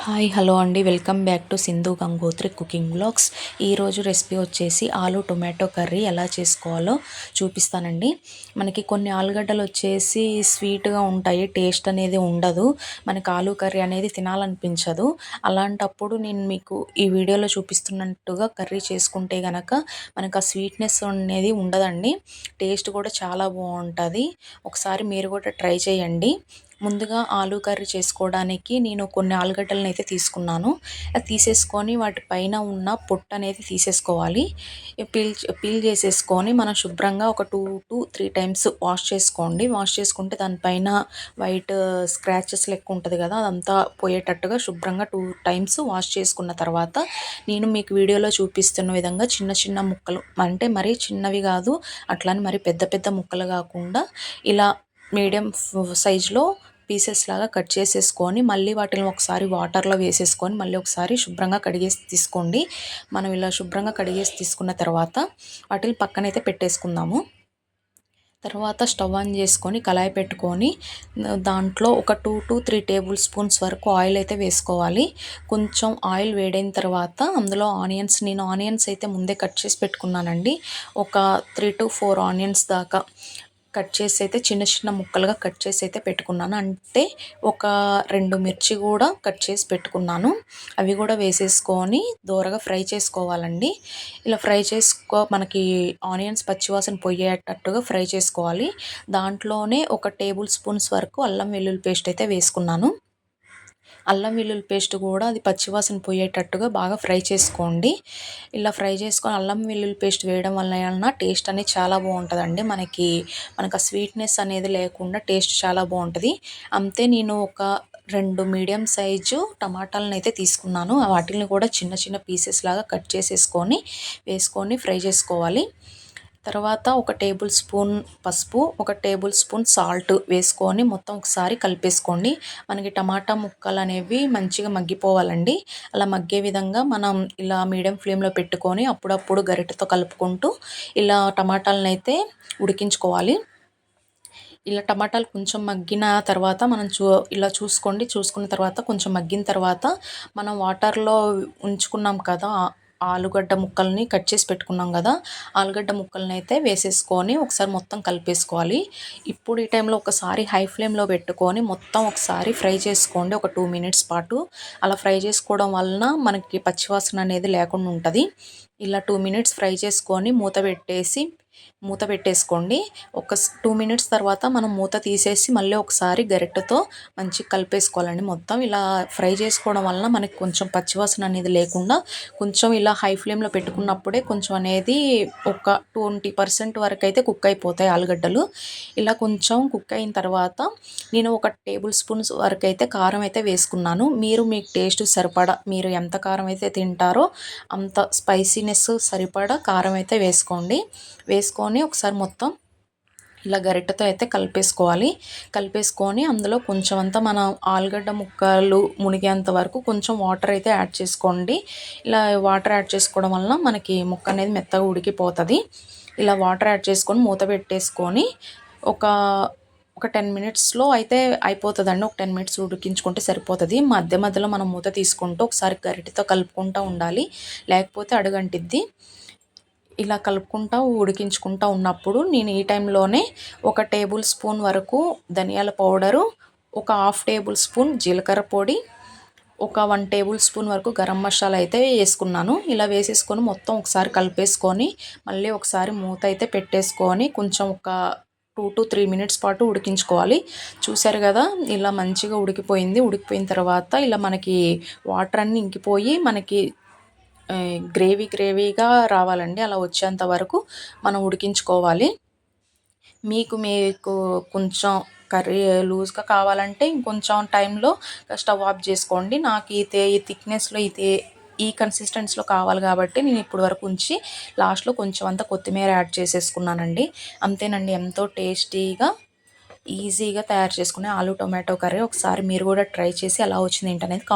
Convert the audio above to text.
Hi hello అండి, welcome back to Sindhu Gangotri cooking blogs. ఈరోజు recipe వచ్చేసి ఆలు టొమాటో కర్రీ ఎలా చేసుకోవాలో చూపిస్తానండి. మనకి కొన్ని ఆలుగడ్డలు వచ్చేసి స్వీట్గా ఉంటాయి, టేస్ట్ అనేది ఉండదు, మనకి ఆలు కర్రీ అనేది తినాలనిపించదు. అలాంటప్పుడు నేను మీకు ఈ వీడియోలో చూపిస్తున్నట్టుగా కర్రీ చేసుకుంటే కనుక మనకు ఆ స్వీట్నెస్ అనేది ఉండదండి, టేస్ట్ కూడా చాలా బాగుంటుంది. ఒకసారి మీరు కూడా ట్రై చేయండి. ముందుగా ఆలు కర్రీ చేసుకోవడానికి నేను కొన్ని ఆలుగడ్డలను అయితే తీసుకున్నాను. అది తీసేసుకొని వాటి పైన ఉన్న పొట్టు అనేది తీసేసుకోవాలి. పీల్ చేసేసుకొని మనం శుభ్రంగా ఒక 2 to 3 టైమ్స్ వాష్ చేసుకోండి. వాష్ చేసుకుంటే దానిపైన వైట్ స్క్రాచెస్ లెక్క ఉంటుంది కదా, అదంతా పోయేటట్టుగా శుభ్రంగా 2 టైమ్స్ వాష్ చేసుకున్న తర్వాత నేను మీకు వీడియోలో చూపిస్తున్న విధంగా చిన్న చిన్న ముక్కలు, అంటే మరీ చిన్నవి కాదు, అట్లానే మరి పెద్ద పెద్ద ముక్కలు కాకుండా ఇలా మీడియం సైజులో పీసెస్ లాగా కట్ చేసేసుకొని మళ్ళీ వాటిని ఒకసారి వాటర్లో వేసేసుకొని మళ్ళీ ఒకసారి శుభ్రంగా కడిగేసి తీసుకోండి. మనం ఇలా శుభ్రంగా కడిగేసి తీసుకున్న తర్వాత వాటిని పక్కనైతే పెట్టేసుకుందాము. తర్వాత స్టవ్ ఆన్ చేసుకొని కళాయి పెట్టుకొని దాంట్లో ఒక 2 to 3 టేబుల్ స్పూన్స్ వరకు ఆయిల్ అయితే వేసుకోవాలి. కొంచెం ఆయిల్ వేడైన తర్వాత అందులో నేను ఆనియన్స్ అయితే ముందే కట్ చేసి పెట్టుకున్నానండి. ఒక 3 to 4 ఆనియన్స్ దాకా కట్ చేసి అయితే చిన్న చిన్న ముక్కలుగా కట్ చేసి అయితే పెట్టుకున్నాను. అంటే ఒక 2 మిర్చి కూడా కట్ చేసి పెట్టుకున్నాను. అవి కూడా వేసేసుకొని దోరగా ఫ్రై చేసుకోవాలండి. ఇలా ఫ్రై మనకి ఆనియన్స్ పచ్చివాసన పోయేటట్టుగా ఫ్రై చేసుకోవాలి. దాంట్లోనే ఒక టేబుల్ స్పూన్స్ వరకు అల్లం వెల్లుల్లి పేస్ట్ అయితే వేసుకున్నాను. అల్లం వెల్లుల్లి పేస్ట్ కూడా అది పచ్చివాసన పోయేటట్టుగా బాగా ఫ్రై చేసుకోండి. ఇలా ఫ్రై చేసుకొని అల్లం వెల్లుల్లి పేస్ట్ వేయడం వల్ల టేస్ట్ అనేది చాలా బాగుంటుందండి. మనకు ఆ స్వీట్నెస్ అనేది లేకుండా టేస్ట్ చాలా బాగుంటుంది. అంతే, నేను ఒక 2 మీడియం సైజు టమాటాలను అయితే తీసుకున్నాను. వాటిని కూడా చిన్న చిన్న పీసెస్ లాగా కట్ వేసుకొని ఫ్రై చేసుకోవాలి. తర్వాత ఒక టేబుల్ స్పూన్ పసుపు, ఒక టేబుల్ స్పూన్ సాల్ట్ వేసుకొని మొత్తం ఒకసారి కలిపేసుకోండి. మనకి టమాటా ముక్కలు అనేవి మంచిగా మగ్గిపోవాలండి. అలా మగ్గే విధంగా మనం ఇలా మీడియం ఫ్లేమ్లో పెట్టుకొని అప్పుడప్పుడు గరిటెతో కలుపుకుంటూ ఇలా టమాటాలను అయితే ఉడికించుకోవాలి. ఇలా టమాటాలు కొంచెం మగ్గిన తర్వాత మనం ఇలా చూసుకున్న తర్వాత కొంచెం మగ్గిన తర్వాత మనం వాటర్లో ఉంచుకున్నాం కదా, ఆలుగడ్డ ముక్కల్ని కట్ చేసి పెట్టుకున్నాం కదా, ఆలుగడ్డ ముక్కల్ని అయితే వేసేసుకొని ఒకసారి మొత్తం కలిపేసుకోవాలి. ఇప్పుడు ఈ టైంలో ఒకసారి హై ఫ్లేమ్లో పెట్టుకొని మొత్తం ఒకసారి ఫ్రై చేసుకోండి, ఒక 2 మినిట్స్ పాటు. అలా ఫ్రై చేసుకోవడం వలన మనకి పచ్చివాసన అనేది లేకుండా ఉంటుంది. ఇలా 2 మినిట్స్ ఫ్రై చేసుకొని మూత పెట్టేసుకోండి. ఒక 2 మినిట్స్ తర్వాత మనం మూత తీసేసి మళ్ళీ ఒకసారి గరిటెతో మంచిగా కలిపేసుకోవాలండి. మొత్తం ఇలా ఫ్రై చేసుకోవడం వలన మనకి కొంచెం పచ్చివాసన అనేది లేకుండా కొంచెం ఇలా హై ఫ్లేమ్లో పెట్టుకున్నప్పుడే కొంచెం అనేది ఒక 20% వరకు అయితే కుక్ అయిపోతాయి ఆలుగడ్డలు. ఇలా కొంచెం కుక్ అయిన తర్వాత నేను ఒక టేబుల్ స్పూన్స్ వరకు అయితే కారం అయితే వేసుకున్నాను. మీకు టేస్ట్ సరిపడా, మీరు ఎంత కారం అయితే తింటారో అంత స్పైసీనెస్ సరిపడా కారం అయితే వేసుకొని ఒకసారి మొత్తం ఇలా గరిటెతో అయితే కలిపేసుకొని అందులో కొంచెం అంతా మన ఆలుగడ్డ ముక్కలు మునిగేంత వరకు కొంచెం వాటర్ అయితే యాడ్ చేసుకోండి. ఇలా వాటర్ యాడ్ చేసుకోవడం వలన మనకి ముక్క అనేది మెత్తగా ఉడికిపోతుంది. ఇలా వాటర్ యాడ్ చేసుకొని మూత పెట్టేసుకొని ఒక 10 మినిట్స్లో అయితే అయిపోతుందండి. ఒక 10 మినిట్స్ ఉడికించుకుంటే సరిపోతుంది. మధ్య మధ్యలో మనం మూత తీసుకుంటూ ఒకసారి గరిటెతో కలుపుకుంటూ ఉండాలి, లేకపోతే అడుగంటిద్ది. ఇలా కలుపుకుంటూ ఉడికించుకుంటూ ఉన్నప్పుడు నేను ఈ టైంలోనే ఒక టేబుల్ స్పూన్ వరకు ధనియాల పౌడరు, ఒక 1/2 టేబుల్ స్పూన్ జీలకర్ర పొడి, ఒక 1 టేబుల్ స్పూన్ వరకు గరం మసాలా అయితే వేసుకున్నాను. ఇలా వేసేసుకొని మొత్తం ఒకసారి కలిపేసుకొని మళ్ళీ ఒకసారి మూత అయితే పెట్టేసుకొని కొంచెం ఒక 2 to 3 మినిట్స్ పాటు ఉడికించుకోవాలి. చూసారు కదా, ఇలా మంచిగా ఉడికిపోయిన తర్వాత ఇలా మనకి వాటర్ అన్నీ ఇంకిపోయి మనకి గ్రేవీగా రావాలండి. అలా వచ్చేంత వరకు మనం ఉడికించుకోవాలి. మీకు కొంచెం కర్రీ లూజ్గా కావాలంటే ఇంకొంచెం టైంలో స్టవ్ ఆఫ్ చేసుకోండి. నాకు ఈ థిక్నెస్లో ఈ కన్సిస్టెన్సీలో కావాలి కాబట్టి నేను ఇప్పుడు వరకు ఉంచి లాస్ట్లో కొంచెం అంతా కొత్తిమీర యాడ్ చేసేసుకున్నానండి. అంతేనండి, ఎంతో టేస్టీగా ఈజీగా తయారు చేసుకునే ఆలు టొమాటో కర్రీ. ఒకసారి మీరు కూడా ట్రై చేసి ఎలా వచ్చింది ఏంటనేది